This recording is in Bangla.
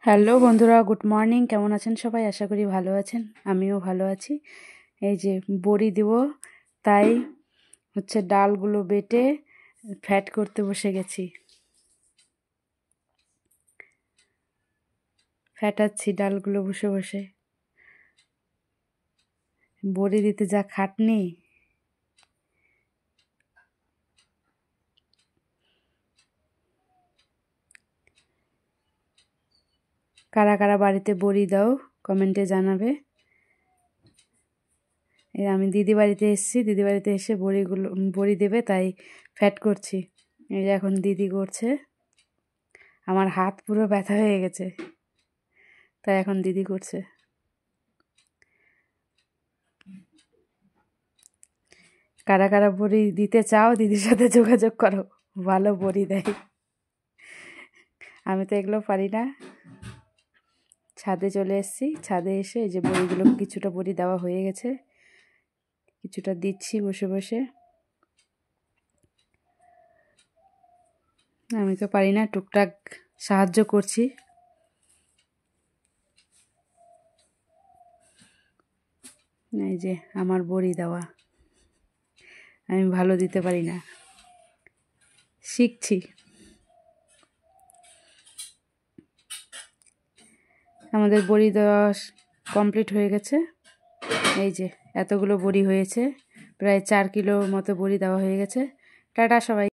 হ্যালো বন্ধুরা, গুড মর্নিং। কেমন আছেন সবাই? আশা করি ভালো আছেন, আমিও ভালো আছি। এই যে বড়ি দেব, তাই ডালগুলো বেটে ফ্যাট করতে বসে গেছি। ফ্যাটাচ্ছি ডালগুলো বসে বসে। বড়ি দিতে যা খাটনি। কারা কারা বাড়িতে বড়ি দাও কমেন্টে জানাবে। এই আমি দিদি বাড়িতে এসেছি, দিদি বাড়িতে এসে বড়ি দেবে, তাই ফ্যাট করছি। এই যে এখন দিদি করছে। আমার হাত পুরো ব্যথা হয়ে গেছে, তাই এখন দিদি করছে। কারা কারা বড়ি দিতে চাও দিদির সাথে যোগাযোগ করো, ভালো বড়ি দেয়। আমি তো এগুলো পারি না। ছাদে চলে এসেছি, ছাদে এসে এই যে বড়িগুলো, কিছুটা বড়ি দেওয়া হয়ে গেছে, কিছুটা দিচ্ছি বসে বসে। আমি তো পারি না, টুকটাক সাহায্য করছি। এই যে আমার বড়ি দেওয়া, আমি ভালো দিতে পারি না, শিখছি। আমাদের বড়ি দেওয়া কমপ্লিট হয়ে গেছে। এই যে এতগুলো বড়ি হয়েছে, প্রায় 4 কিলো মতো বড়ি দেওয়া হয়ে গেছে। টাটা সবাই।